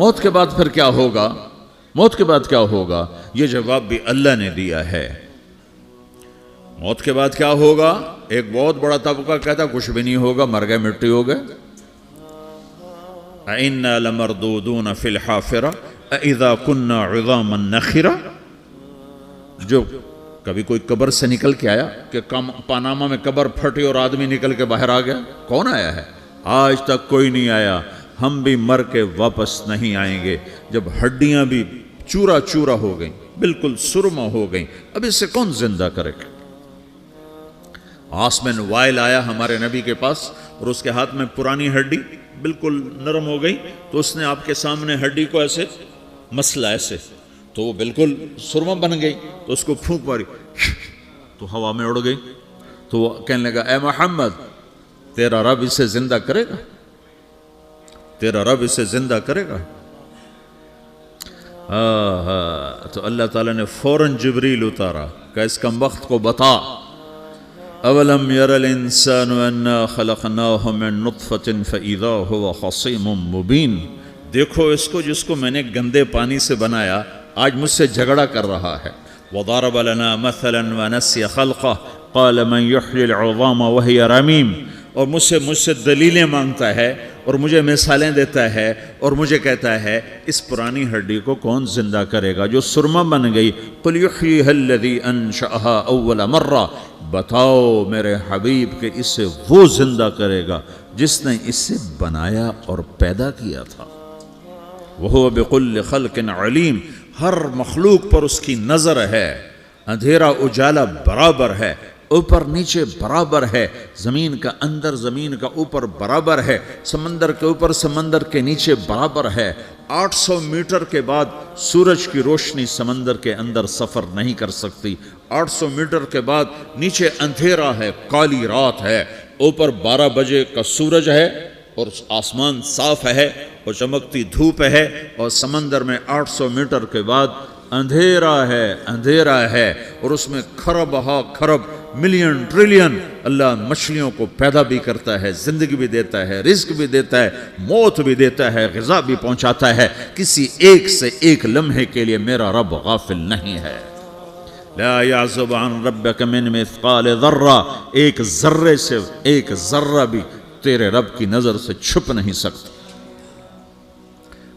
موت کے بعد پھر کیا ہوگا؟ موت کے بعد کیا ہوگا؟ یہ جواب بھی اللہ نے دیا ہے۔ موت کے بعد کیا ہوگا؟ ایک بہت بڑا طبقہ کہتا کچھ بھی نہیں ہوگا، مر گئے، مٹی ہو گئے۔ اِنَّا لَمَرْدُودُونَ فِي الْحَافِرَةِ اِذَا كُنَّا عِظَامًا نَخِرَةً۔ جو کبھی کوئی قبر سے نکل کے آیا کہ پاناما میں قبر پھٹی اور آدمی نکل کے باہر آ گیا؟ کون آیا ہے؟ آج تک کوئی نہیں آیا۔ ہم بھی مر کے واپس نہیں آئیں گے۔ جب ہڈیاں بھی چورا چورا ہو گئیں، بالکل سرما ہو گئیں، اب اس سے کون زندہ کرے گا؟ آسمن وائل آیا ہمارے نبی کے پاس اور اس کے ہاتھ میں پرانی ہڈی بالکل نرم ہو گئی، تو اس نے آپ کے سامنے ہڈی کو ایسے مسلا، ایسے، تو وہ بالکل سرما بن گئی، تو اس کو پھونک ماری تو ہوا میں اڑ گئی۔ تو وہ کہنے لگا اے محمد، تیرا رب اسے زندہ کرے گا؟ تیرا رب اسے زندہ کرے گا؟ تو اللہ تعالیٰ نے فوراً جبریل اتارا کہ اس کمبخت کو بتا، اولم یر الانسان انا خلقناہ من نطفة فاذا هو خصیم مبین۔ دیکھو اس کو جس کو میں نے گندے پانی سے بنایا، آج مجھ سے جھگڑا کر رہا ہے۔ وضرب لنا مثلا ونسی خلقہ قال من یحیی العظام وہی رمیم۔ اور مجھ سے دلیلیں مانگتا ہے اور مجھے مثالیں دیتا ہے اور مجھے کہتا ہے اس پرانی ہڈی کو کون زندہ کرے گا جو سرما بن گئی؟ قل یحییہا الذی انشأہا اول مرہ۔ بتاؤ میرے حبیب کہ اسے وہ زندہ کرے گا جس نے اسے بنایا اور پیدا کیا تھا۔ وہو بکل خلق علیم۔ ہر مخلوق پر اس کی نظر ہے، اندھیرا اجالا برابر ہے، اوپر نیچے برابر ہے، زمین کا اندر زمین کا اوپر برابر ہے، سمندر کے اوپر سمندر کے نیچے برابر ہے۔ 800 میٹر کے بعد سورج کی روشنی سمندر کے اندر سفر نہیں کر سکتی۔ 800 میٹر کے بعد نیچے اندھیرا ہے، کالی رات ہے، اوپر 12 بجے کا سورج ہے اور آسمان صاف ہے اور چمکتی دھوپ ہے، اور سمندر میں 800 میٹر کے بعد اندھیرا ہے اور اس میں کھرب ہا کھرب ملین ٹریلین اللہ مچھلیوں کو پیدا بھی کرتا ہے، زندگی بھی دیتا ہے، رزق بھی دیتا ہے، موت بھی دیتا ہے، غذا بھی پہنچاتا ہے۔ کسی ایک سے ایک لمحے کے لیے میرا رب غافل نہیں ہے۔ لا يعزب عن ربك من مثقال ذرہ، ایک ذرے سے ایک ذرہ بھی تیرے رب کی نظر سے چھپ نہیں سکتا۔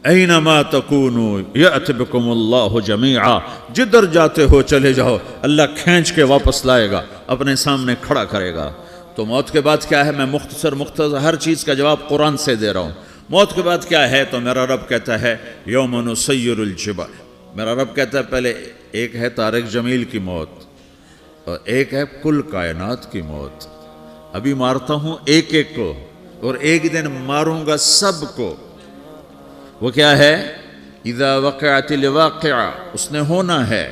اینما تکونوا یأت بکم اللہ جمیعا، جدھر جاتے ہو چلے جاؤ، اللہ کھینچ کے واپس لائے گا، اپنے سامنے کھڑا کرے گا۔ تو موت کے بعد کیا ہے؟ میں مختصر ہر چیز کا جواب قرآن سے دے رہا ہوں۔ موت کے بعد کیا ہے؟ تو میرا رب کہتا ہے یوم نسیر الجبال۔ میرا رب کہتا ہے پہلے ایک ہے طارق جمیل کی موت اور ایک ہے کل کائنات کی موت۔ ابھی مارتا ہوں ایک ایک کو اور ایک دن ماروں گا سب کو۔ وہ کیا ہے؟ اذا وقعت الواقعہ، اس نے ہونا ہے۔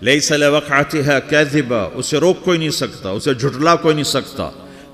لیس لوقعتها کاذبہ، اسے روک کوئی نہیں سکتا، اسے جھٹلا کوئی نہیں سکتا۔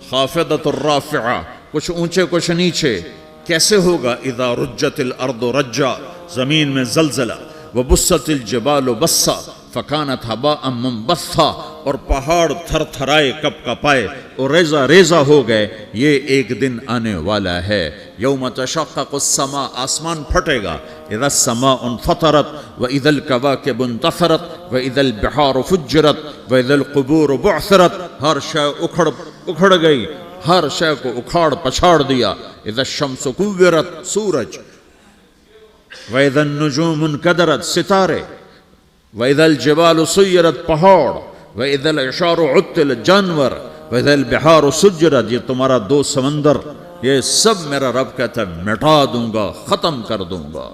خافضۃ الرافعہ، کچھ اونچے کچھ نیچے۔ کیسے ہوگا؟ اذا رجت الارض رجا، زمین میں زلزلہ۔ وبست الجبال بسا فکانت ہباء منبثا، اور پہاڑ تھر تھرائے کپ کپائے اور ریزہ ریزہ ہو گئے۔ یہ ایک دن آنے والا ہے۔ یوم تشقق السماء، آسمان پھٹے گا۔ اذا السماء انفطرت واذا الكواكب انتثرت واذا البحار فجرت واذا القبور بعثرت، ہر شے اکھڑ گئی، ہر شے کو اکھاڑ پچھاڑ دیا۔ اذا الشمس كورت، سورج۔ وَإِذَا النُّجُومُ انْكَدَرَتْ، ستارے۔ وَإِذَا الْجِبَالُ سُيِّرَتْ، پہاڑ۔ وَإِذَا الْعِشَارُ عُطِّلَتْ، جانور۔ وَإِذَا الْبِحَارُ سُجِّرَتْ، یہ تمہارا دو سمندر، یہ سب میرا رب کہتا ہے مٹا دوں گا، ختم کر دوں گا،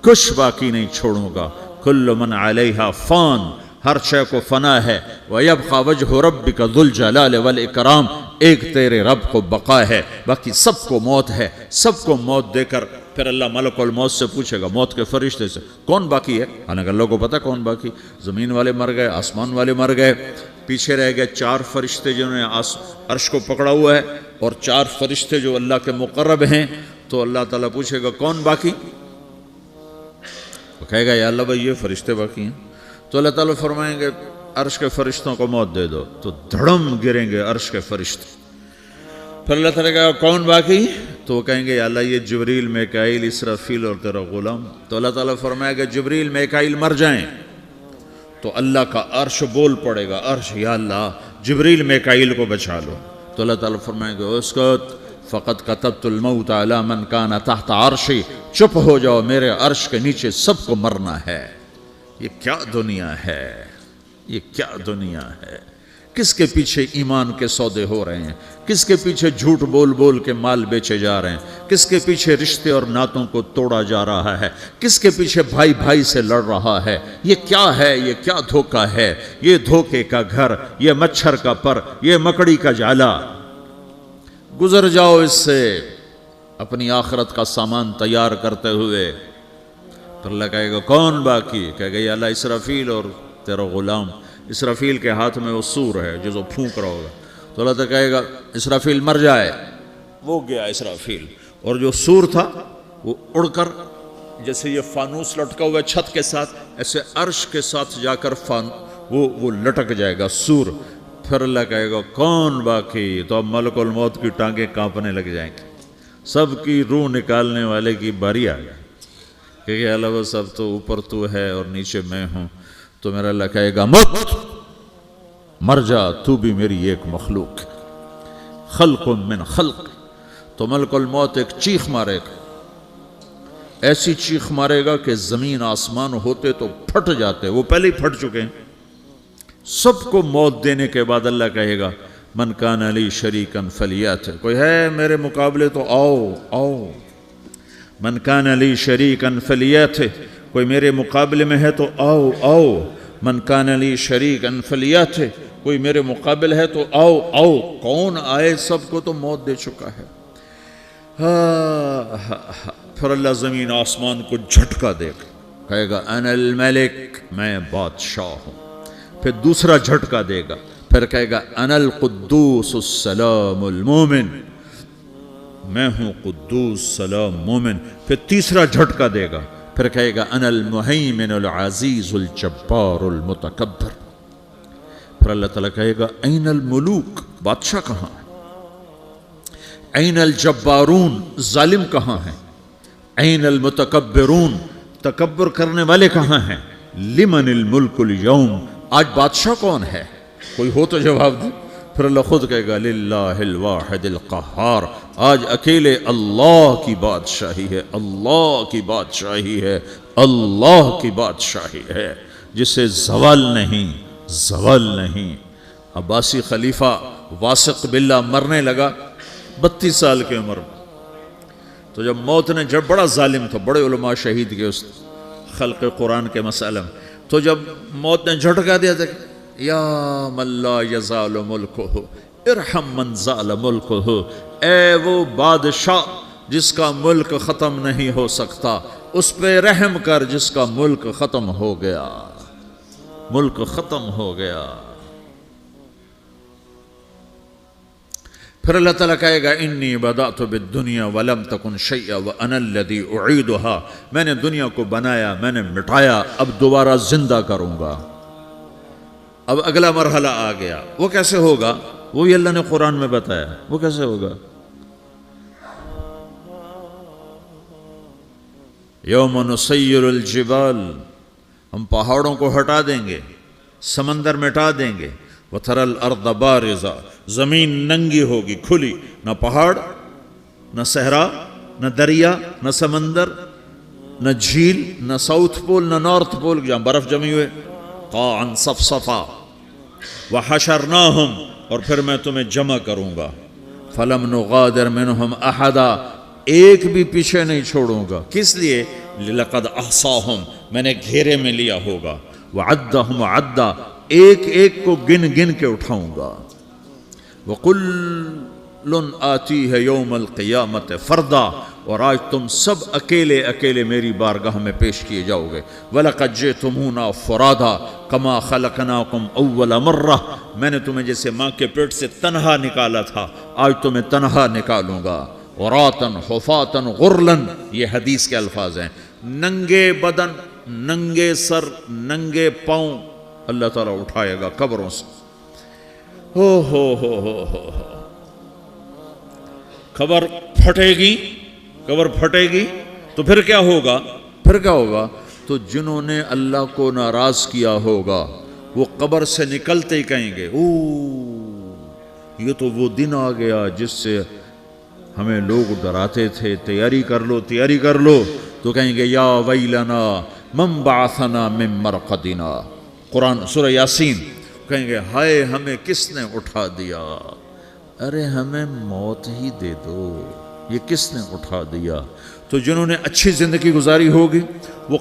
کچھ باقی نہیں چھوڑوں گا۔ كُلُّ مَنْ عَلَيْهَا فان، ہر شے کو فنا ہے۔ وَيَبْقَى وَجْهُ رَبِّكَ ذُو الْجَلَالِ وَالْإِكْرَامِ، ایک تیرے رب کو بقا ہے، باقی سب کو موت ہے۔ سب کو موت دے کر پھر اللہ ملک الموت سے پوچھے گا، موت کے فرشتے سے، کون باقی ہے؟ حالانکہ اللہ کو پتا کون باقی۔ زمین والے مر گئے، آسمان والے مر گئے، پیچھے رہ گئے 4 فرشتے جنہوں نے عرش کو پکڑا ہوا ہے، اور 4 فرشتے جو اللہ کے مقرب ہیں۔ تو اللہ تعالیٰ پوچھے گا کون باقی؟ وہ کہے گا یا اللہ بھائی یہ فرشتے باقی ہیں۔ تو اللہ تعالیٰ فرمائیں گے عرش کے فرشتوں کو موت دے دو، تو دھڑم گریں گے عرش کے فرشتے۔ پھر اللہ تعالیٰ کہا کون باقی؟ تو تو وہ کہیں گے یا اللہ یہ جبریل میکائیل اسرافیل اور تیرا غلام. تو اللہ تعالیٰ فرمائے گا جبریل میکائیل مر جائیں تو اللہ کا عرش بول پڑے گا, عرش یا اللہ جبریل میکائیل کو بچا لو. تو اللہ تعالیٰ فرمائے گا اسکت فقط کتبت الموت علی من کان تحت عرشی, چپ ہو جاؤ میرے عرش کے نیچے سب کو مرنا ہے. یہ کیا دنیا ہے, یہ کیا دنیا ہے. کس کے پیچھے ایمان کے سودے ہو رہے ہیں, کس کے پیچھے جھوٹ بول بول کے مال بیچے جا رہے ہیں, کس کے پیچھے رشتے اور ناتوں کو توڑا جا رہا ہے, کس کے پیچھے بھائی بھائی سے لڑ رہا ہے. یہ کیا ہے, یہ کیا دھوکہ ہے, یہ دھوکے کا گھر, یہ مچھر کا پر, یہ مکڑی کا جالا. گزر جاؤ اس سے اپنی آخرت کا سامان تیار کرتے ہوئے. تو اللہ کہے گا کون باقی؟ کہے گا یا اللہ اسرافیل اور تیرا غلام. اسرافیل کے ہاتھ میں وہ سور ہے جو پھونک رہا ہوگا. تو اللہ تعالیٰ کہے گا اسرافیل مر جائے. وہ گیا اسرافیل, اور جو سور تھا وہ اڑ کر جیسے یہ فانوس لٹکا ہوا ہے چھت کے ساتھ, ایسے عرش کے ساتھ جا کر وہ لٹک جائے گا سور. پھر اللہ کہے گا کون باقی؟ تو اب ملک الموت کی ٹانگیں کانپنے لگ جائیں گے. سب کی روح نکالنے والے کی باری آ گئی کہ اللہ وہ سب تو اوپر تو ہے اور نیچے میں ہوں. تو میرا اللہ کہے گا مت, مر جا, تو بھی میری ایک مخلوق, خلق من خلق. تو ملک الموت ایک چیخ مارے گا, ایسی چیخ مارے گا کہ زمین آسمان ہوتے تو پھٹ جاتے, وہ پہلے ہی پھٹ چکے ہیں. سب کو موت دینے کے بعد اللہ کہے گا من کان لی شریکا فلیات, کوئی ہے میرے مقابلے تو آؤ آؤ. من کان لی شریکا فلیات, کوئی میرے مقابلے میں ہے تو آؤ آؤ. من کان لی شریکا فلیات, کوئی میرے مقابل ہے تو آؤ آؤ. کون آئے؟ سب کو تو موت دے چکا ہے. پھر اللہ زمین آسمان کو جھٹکا دے گا, کہے گا انا الملک, میں بادشاہ ہوں. پھر دوسرا جھٹکا دے گا, پھر کہے گا انا القدوس السلام المومن, میں ہوں قدوس سلام مومن. پھر تیسرا جھٹکا دے گا, پھر کہے گا انا المہیمن العزیز الجبار المتکبر. پھر اللہ تعالیٰ کہے گا این الملوک, بادشاہ کہاں ہے؟ این الجبارون, ظالم کہاں ہیں؟ این المتکبرون, تکبر کرنے والے کہاں ہیں؟ لمن الملک اليوم, آج بادشاہ کون ہے؟ کوئی ہو تو جواب دے. پھر اللہ خود کہے گا للہ الواحد القہار, آج اکیلے اللہ کی بادشاہی ہے, اللہ کی بادشاہی ہے, اللہ کی بادشاہی ہے جسے زوال نہیں, زوال نہیں. عباسی خلیفہ واثق باللہ مرنے لگا 32 سال کی عمر میں. تو جب موت نے, جب بڑا ظالم تھا, بڑے علماء شہید کے اس خلق قرآن کے مسئلہ میں, تو جب موت نے جھٹکا دیا تھا یا من لا یزال ملکہ ارحم من زال ملکہ, اے وہ بادشاہ جس کا ملک ختم نہیں ہو سکتا, اس پہ رحم کر جس کا ملک ختم ہو گیا, ملک ختم ہو گیا. پھر اللہ تعالیٰ کہے گا انی بدأت بالدنیا ولم تکن شیئا وانا الذی اعیدها, میں نے دنیا کو بنایا, میں نے مٹایا, اب دوبارہ زندہ کروں گا. اب اگلا مرحلہ آ گیا. وہ کیسے ہوگا؟ وہ بھی اللہ نے قرآن میں بتایا. وہ کیسے ہوگا؟ یوم نسیر الجبال, ہم پہاڑوں کو ہٹا دیں گے, سمندر مٹا دیں گے. وَتَرَى الْأَرْضَ بَارِزَةً, زمین ننگی ہوگی, کھلی, نہ پہاڑ, نہ صحرا, نہ دریا, نہ سمندر, نہ جھیل, نہ ساؤتھ پول, نہ نارتھ پول جہاں برف جمی ہوئے. قَاعًا صَفْصَفًا وَحَشَرْنَاهُمْ, اور پھر میں تمہیں جمع کروں گا. فَلَمْ نُغَادِرْ مِنْهُمْ أَحَدًا, ایک بھی پیچھے نہیں چھوڑوں گا. کس لیے؟ لَقَدْ أَحْصَاهُمْ, میں نے گھیرے میں لیا ہوگا. وَعَدَّهُمْ عَدًّا, ایک ایک کو گن گن کے اٹھاؤں گا. وَقُلٌّ آتِيهَ يَوْمَ الْقِيَامَةِ فَرْدًا, اور آج تم سب اکیلے اکیلے میری بارگاہ میں پیش کیے جاؤ گے. وَلَقَدْ جِئْتُمُونَا فُرَادًا كَمَا خَلَقْنَاكُمْ أَوَّلَ مَرَّةٍ, میں نے تمہیں جیسے ماں کے پیٹ سے تنہا نکالا تھا, آج تمہیں تنہا نکالوں گا. عُرَاةً حُفَاةً غُرْلًا, یہ حدیث کے الفاظ ہیں. ننگے بدن, ننگے سر, ننگے پاؤں اللہ تعالیٰ اٹھائے گا قبروں سے. ہو. خبر پھٹے گی، قبر پھٹے گی تو پھر کیا ہوگا؟ تو جنہوں نے اللہ کو ناراض کیا ہوگا وہ قبر سے نکلتے ہی کہیں گے یہ تو وہ دن آ گیا جس سے ہمیں لوگ ڈراتے تھے، تیاری کر لو، تو کہیں گے یا ویلنا من بعثنا من مرقدنا، قرآن سورہ یاسین، کہیں گے ہائے ہمیں کس نے اٹھا دیا، ارے ہمیں موت ہی دے دو، یہ کس نے اٹھا دیا؟ تو جنہوں نے اچھی زندگی گزاری ہوگی وہ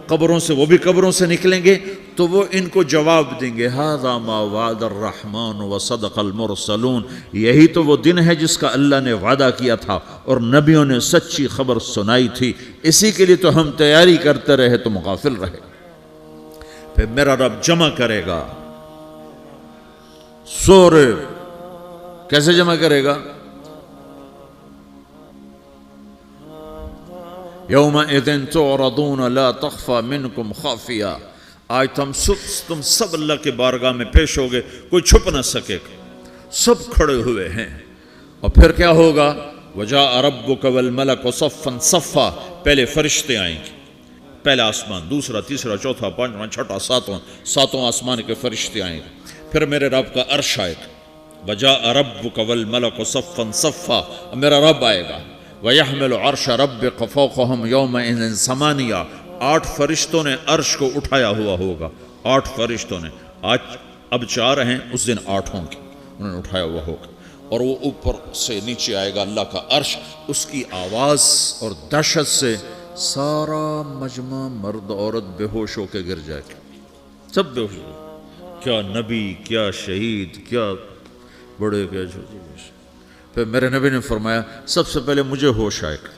بھی قبروں سے نکلیں گے تو وہ ان کو جواب دیں گے ھذا ما وعد الرحمن وصدق المرسلون، یہی تو وہ دن ہے جس کا اللہ نے وعدہ کیا تھا اور نبیوں نے سچی خبر سنائی تھی، اسی کے لیے تو ہم تیاری کرتے رہے تم غافل رہے۔ پھر میرا رب جمع کرے گا سورے، کیسے جمع کرے گا؟ یومئذ تعرضون لا تخفى منکم خافیہ، آج تم سب اللہ کے بارگاہ میں پیش ہوگے، کوئی چھپ نہ سکے گا، سب کھڑے ہوئے ہیں۔ اور پھر کیا ہوگا؟ وجاء ربک والملک صفا صفا، پہلے فرشتے آئیں گے، پہلا آسمان، دوسرا، تیسرا، چوتھا، پانچواں، چھٹا، ساتواں آسمان کے فرشتے آئیں گے، پھر میرے رب کا عرش آئے گا، وجاء ربک والملک صفا صفا، میرا رب آئے گا، وَيَحْمِلُ عَرْشَ رَبِّكَ فَوْقَهُمْ يَوْمَئِذٍ ثَمَانِيَةٌ، 8 فرشتوں نے عرش کو اٹھایا ہوا ہوگا، 8 فرشتوں نے، آج اب 4 ہیں، اس دن 8 ہوں گے، انہوں نے اٹھایا ہوا ہوگا، اور وہ اوپر سے نیچے آئے گا اللہ کا عرش، اس کی آواز اور دہشت سے سارا مجمع مرد عورت بے ہوش ہو کے گر جائے گا، سب بے ہوش ہو، کیا نبی، کیا شہید، کیا بڑے، کیا چھوٹے۔ پھر میرے نبی نے فرمایا سب سے پہلے مجھے ہوش آئے گا،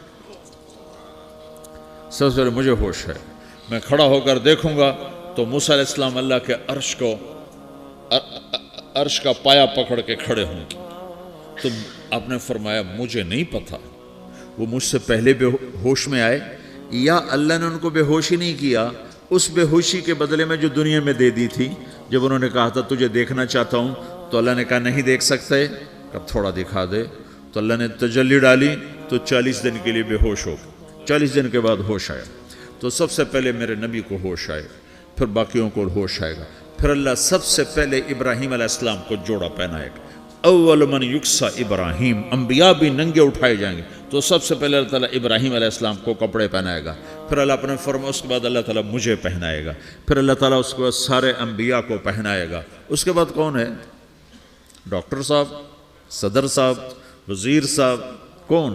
سب سے پہلے مجھے ہوش ہے، میں کھڑا ہو کر دیکھوں گا تو موسیٰ علیہ السلام اللہ کے عرش کا پایا پکڑ کے کھڑے ہوں گے، تو آپ نے فرمایا مجھے نہیں پتا وہ مجھ سے پہلے بے ہوش میں آئے یا اللہ نے ان کو بے ہوش ہی نہیں کیا، اس بے ہوشی کے بدلے میں جو دنیا میں دے دی تھی، جب انہوں نے کہا تھا تجھے دیکھنا چاہتا ہوں تو اللہ نے کہا نہیں دیکھ سکتے، اب تھوڑا دکھا دے، تو اللہ نے تجلی ڈالی تو 40 دن کے لیے بے ہوش ہو گئے، 40 دن کے بعد ہوش آیا، تو سب سے پہلے میرے نبی کو ہوش آئے، پھر باقیوں کو ہوش آئے گا، پھر اللہ سب سے پہلے ابراہیم علیہ السلام کو جوڑا پہنائے گا، اول من یکسا ابراہیم، انبیاء بھی ننگے اٹھائے جائیں گے، تو سب سے پہلے اللہ تعالیٰ ابراہیم علیہ السلام کو کپڑے پہنائے گا، پھر اللہ اپنے فرما، اس کے بعد اللہ تعالیٰ مجھے پہنائے گا، پھر اللہ تعالیٰ اس کے بعد سارے انبیاء کو پہنائے گا، اس کے بعد کون ہے؟ ڈاکٹر صاحب، صدر صاحب، وزیر صاحب، کون؟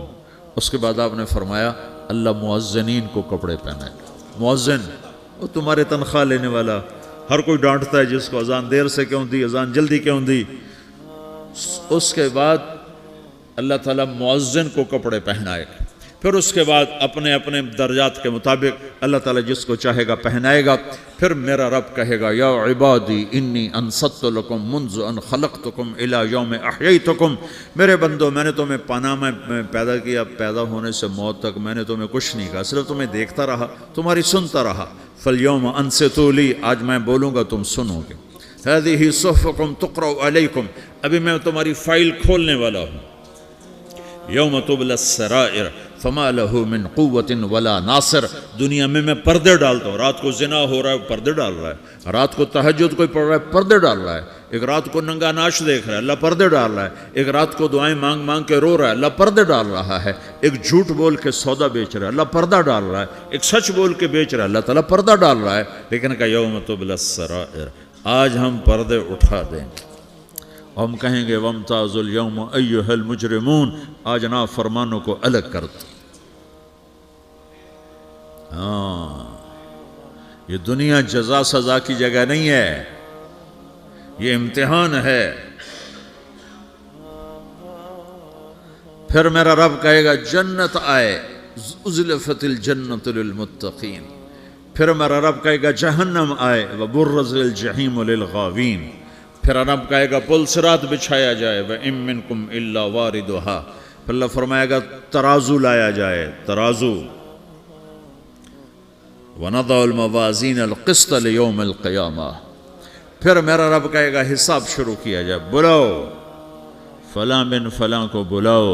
اس کے بعد آپ نے فرمایا اللہ مؤذنین کو کپڑے پہنائے گا، مؤذن وہ تمہارے تنخواہ لینے والا، ہر کوئی ڈانٹتا ہے جس کو اذان دیر سے کیوں دی، اذان جلدی کیوں دی، اس کے بعد اللہ تعالیٰ مؤذن کو کپڑے پہنائے گا، پھر اس کے بعد اپنے اپنے درجات کے مطابق اللہ تعالیٰ جس کو چاہے گا پہنائے گا، پھر میرا رب کہے گا یا عبادی انی انصت لکم منذ ان خلقتکم الی یوم احییتکم، میرے بندو میں نے تمہیں پناہ میں پیدا کیا، پیدا ہونے سے موت تک میں نے تمہیں کچھ نہیں کہا، صرف تمہیں دیکھتا رہا، تمہاری سنتا رہا، فالیوم انصتوا لی، آج میں بولوں گا تم سنو گے، ہذہ صحفکم تقرأ علیکم، ابھی میں تمہاری فائل کھولنے والا ہوں، یوم تبلی السرائر فما لہ من قوت ولا ناصر، دنیا میں پردے ڈالتا ہوں، رات کو زنا ہو رہا ہے پردے ڈال رہا ہے، رات کو تہجد کوئی پڑھ رہا ہے پردے ڈال رہا ہے، ایک رات کو ننگا ناچ دیکھ رہا ہے اللہ پردے ڈال رہا ہے، ایک رات کو دعائیں مانگ مانگ کے رو رہا ہے اللہ پردے ڈال رہا ہے، ایک جھوٹ بول کے سودا بیچ رہا ہے اللہ پردہ ڈال رہا ہے، ایک سچ بول کے بیچ رہا ہے اللہ تعالیٰ پردہ ڈال رہا ہے، لیکن کہ یوم تبلی السرائر، آج ہم پردے اٹھا دیں گے، ہم کہیں گے وامتازوا اليوم ایھا المجرمون، آج نافرمانوں کو الگ کر دو۔ ہاں، یہ دنیا جزا سزا کی جگہ نہیں ہے، یہ امتحان ہے۔ پھر میرا رب کہے گا جنت آئے، ازلفت الجنت للمتقین، پھر میرا رب کہے گا جہنم آئے، وبرزت الجحیم للغاوین، پھر رب کہے گا پل صراط بچھایا جائے، وَإِن مِّنكُمْ إِلَّا وَارِدُهَا، پھر اللہ فرمائے گا ترازو لایا جائے، ترازو، وَنَضَعُ الْمَوَازِينَ الْقِسْطَ لِيَوْمِ الْقِيَامَةِ، پھر میرا رب کہے گا حساب شروع کیا جائے، بلاؤ فلاں بن فلاں کو بلاؤ،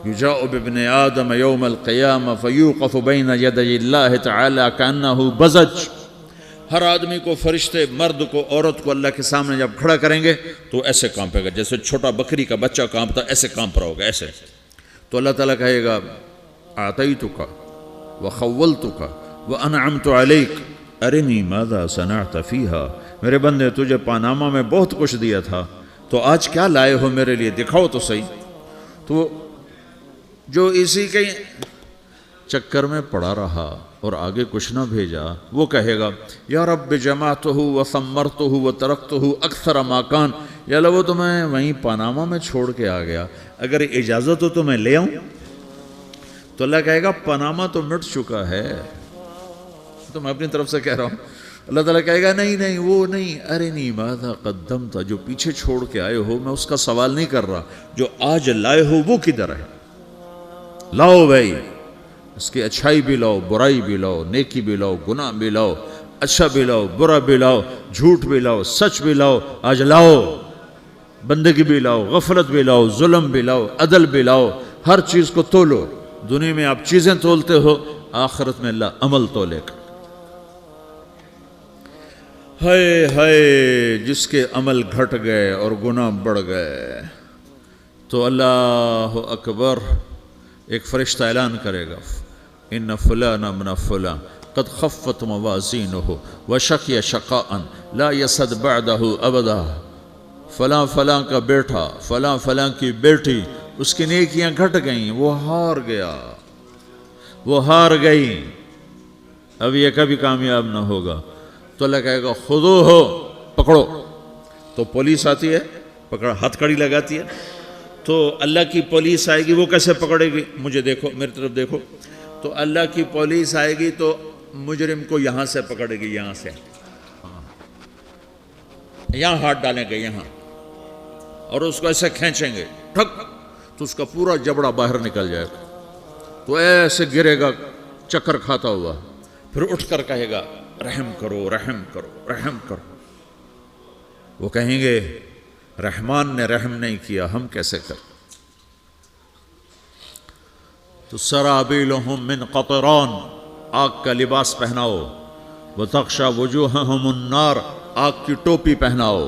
یجاء بابن آدم یوم القیامہ فیوقف بین یدی اللہ تعالی کانہ بزج، ہر آدمی کو، فرشتے، مرد کو، عورت کو اللہ کے سامنے جب کھڑا کریں گے تو ایسے کانپے گا جیسے چھوٹا بکری کا بچہ کانپتا، ایسے کانپ رہا ہوگا ایسے. تو اللہ تعالیٰ کہے گا اعطیتک وخولتک وانعمت علیک ارنی ماذا صنعت فیہا، میرے بندے تجھے پاناما میں بہت کچھ دیا تھا، تو آج کیا لائے ہو میرے لیے، دکھاؤ تو صحیح. تو جو اسی کے چکر میں پڑا رہا اور آگے کچھ نہ بھیجا، وہ کہے گا یا رب جمعتہ وثمرتہ وترکتہ اکثر ما کان، یا اللہ وہ تو میں وہیں پاناما میں چھوڑ کے آ گیا، اگر اجازت ہو تو میں لے آؤں. تو اللہ کہے گا پاناما تو مٹ چکا ہے، تو میں اپنی طرف سے کہہ رہا ہوں. اللہ تعالیٰ کہے گا نہیں نہیں وہ نہیں، ارنی ماذا قدمت، جو پیچھے چھوڑ کے آئے ہو میں اس کا سوال نہیں کر رہا، جو آج لائے ہو وہ کدھر ہے، لاؤ بھائی، اس کی اچھائی بھی لاؤ، برائی بھی لاؤ، نیکی بھی لاؤ، گناہ بھی لاؤ، اچھا بھی لاؤ، برا بھی لاؤ، جھوٹ بھی لاؤ، سچ بھی لاؤ، آج لاؤ. بندگی بھی لاؤ، غفلت بھی لاؤ، ظلم بھی لاؤ، عدل بھی لاؤ، ہر چیز کو تولو. دنیا میں آپ چیزیں تولتے ہو، آخرت میں اللہ عمل تولے گا. ہائے ہائے جس کے عمل گھٹ گئے اور گناہ بڑھ گئے. تو اللہ اکبر، ایک فرشتہ اعلان کرے گا ان فلان ابن فلان قد خفت موازینہ وشقی شقاء لا یسد بعدہ ابدا، فلاں فلاں کا بیٹا، فلاں فلاں کی بیٹی، اس کی نیکیاں گھٹ گئیں، وہ ہار گیا، وہ ہار گئی، اب یہ کبھی کامیاب نہ ہوگا. تو اللہ کہے گا خودو ہو، پکڑو. تو پولیس آتی ہے، پکڑ ہتھ کڑی لگاتی ہے. تو اللہ کی پولیس آئے گی، وہ کیسے پکڑے گی، مجھے دیکھو، میری طرف دیکھو. تو اللہ کی پولیس آئے گی تو مجرم کو یہاں سے پکڑے گی، یہاں سے، یہاں ہاتھ ڈالیں گے یہاں، اور اس کو ایسے کھینچیں گے ٹھک، تو اس کا پورا جبڑا باہر نکل جائے گا. تو ایسے گرے گا چکر کھاتا ہوا، پھر اٹھ کر کہے گا رحم کرو، رحم کرو، رحم کرو. وہ کہیں گے رحمان نے رحم نہیں کیا، ہم کیسے کریں. تو سرابیلہم من قطران، آگ کا لباس پہناؤ، وتغشا وجوہہم النار، آگ کی ٹوپی پہناؤ.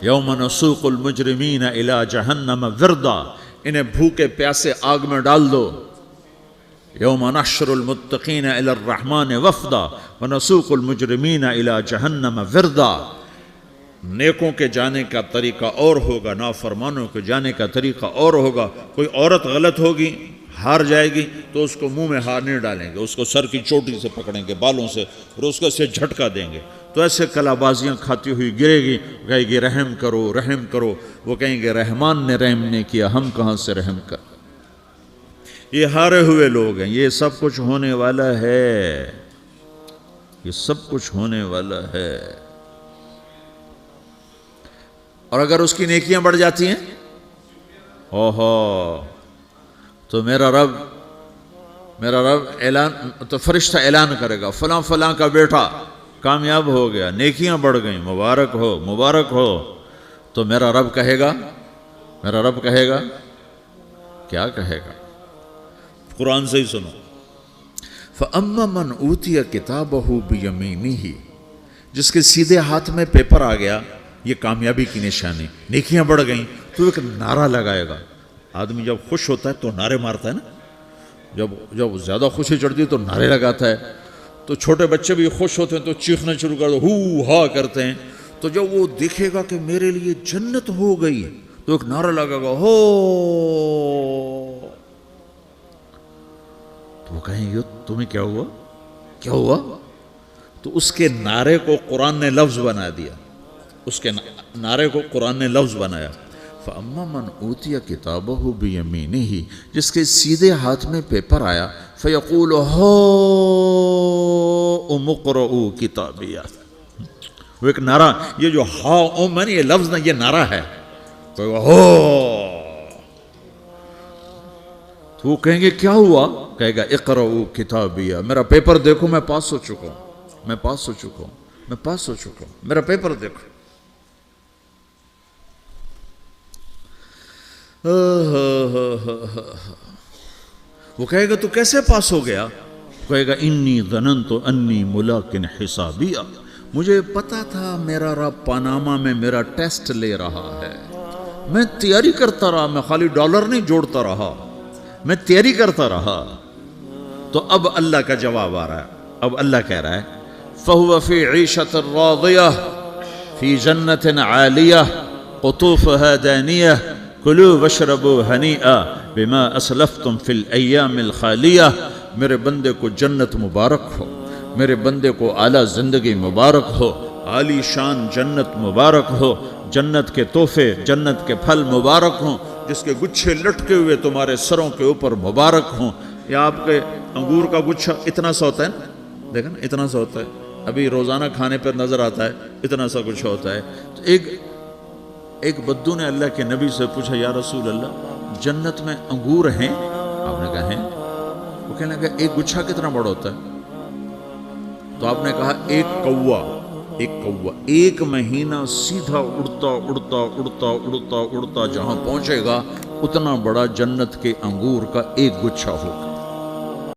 یوم نسوق المجرمین الی جہنم وردا، انہیں بھوکے پیاسے آگ میں ڈال دو. یوم نحشر المتقین الی الرحمن وفدا ونسوق المجرمین الی جہنم وردا. نیکوں کے جانے کا طریقہ اور ہوگا، نافرمانوں کے جانے کا طریقہ اور ہوگا. کوئی عورت غلط ہوگی، ہار جائے گی، تو اس کو منہ میں ہار نہیں ڈالیں گے، اس کو سر کی چوٹی سے پکڑیں گے، بالوں سے، اور اس کو سے جھٹکا دیں گے. تو ایسے کلا بازیاں کھاتی ہوئی گرے گی، کہے گی رحم کرو، رحم کرو. وہ کہیں گے رحمان نے رحم نہیں کیا، ہم کہاں سے رحم کر. یہ ہارے ہوئے لوگ ہیں. یہ سب کچھ ہونے والا ہے، یہ سب کچھ ہونے والا ہے. اور اگر اس کی نیکیاں بڑھ جاتی ہیں، اوہو، تو میرا رب اعلان، تو فرشتہ اعلان کرے گا فلاں فلاں کا بیٹا کامیاب ہو گیا، نیکیاں بڑھ گئیں، مبارک ہو، مبارک ہو. تو میرا رب کہے گا کیا کہے گا، قرآن سے ہی سنو. فَأَمَّا مَنْ أُوتِيَ كِتَابَهُ بِيَمِينِهِ، جس کے سیدھے ہاتھ میں پیپر آ گیا، یہ کامیابی کی نشانی، نیکیاں بڑھ گئیں. تو ایک نعرہ لگائے گا. آدمی جب خوش ہوتا ہے تو نعرے مارتا ہے نا، جب زیادہ خوشی چڑھتی ہے تو نعرے لگاتا ہے. تو چھوٹے بچے بھی خوش ہوتے ہیں تو چیخنا شروع کر دو، ہو ہا کرتے ہیں. تو جب وہ دیکھے گا کہ میرے لیے جنت ہو گئی، تو ایک نعرہ لگے گا، ہو. تو وہ کہیں گے تمہیں کیا ہوا، کیا ہوا. تو اس کے نعرے کو قرآن نے لفظ بنا دیا، اس کے نعرے کو قرآن نے لفظ بنایا. فَأَمَّا مَنْ أُوتِيَ كِتَابَهُ بِيَمِينِهِ، جس کے سیدھے ہاتھ میں پیپر آیا، فَيَقُولُ هَاؤْمُ اقْرَءُوا كِتَابِيَهْ. وہ ایک نعرہ، یہ جو ہا میں یہ لفظ نہ، یہ نعرہ ہے. تو وہ کہیں گے کیا ہوا، کہے گا اقرؤوا کتابیہ، میرا پیپر دیکھو، میں پاس ہو چکا ہوں، میں پاس ہو چکا ہوں، میں پاس ہو چکا ہوں، میرا پیپر دیکھو. وہ کہے گا تو کیسے پاس ہو گیا؟ کہے گا انی ظننت انی ملاقن حسابیہ، مجھے پتا تھا میرا رب پاناما میں میرا ٹیسٹ لے رہا ہے، میں تیاری کرتا رہا، میں خالی ڈالر نہیں جوڑتا رہا، میں تیاری کرتا رہا۔ تو اب اللہ کا جواب آ رہا ہے، اب اللہ کہہ رہا ہے فَهُوَ فِي عِيشَةٍ رَاضِيَةٍ فِي جَنَّةٍ عَالِيَةٍ قُطُوفُهَا دَانِيَةٌ كُلُوا وَاشْرَبُوا هَنِيئًا بِمَا أَسْلَفْتُمْ فِي الْأَيَّامِ الْخَالِيَةِ، میرے بندے کو جنت مبارک ہو، میرے بندے کو اعلیٰ زندگی مبارک ہو، عالی شان جنت مبارک ہو، جنت کے تحفے، جنت کے پھل مبارک ہوں، جس کے گچھے لٹکے ہوئے تمہارے سروں کے اوپر مبارک ہوں۔ یا آپ کے انگور کا گچھا اتنا سا ہوتا ہے نا، دیکھیں نا اتنا سا ہوتا ہے، ابھی روزانہ کھانے پر نظر آتا ہے، اتنا سا گچھا ہوتا ہے۔ تو ایک بدو نے اللہ کے نبی سے پوچھا یا رسول اللہ جنت میں انگور ہیں؟ آپ نے کہا ہیں۔ وہ کہنے لگا ایک گچھا کتنا بڑا ہوتا ہے؟ تو آپ نے کہا ایک مہینہ سیدھا اڑتا اڑتا اڑتا اڑتا اڑتا جہاں پہنچے گا اتنا بڑا جنت کے انگور کا ایک گچھا ہوگا۔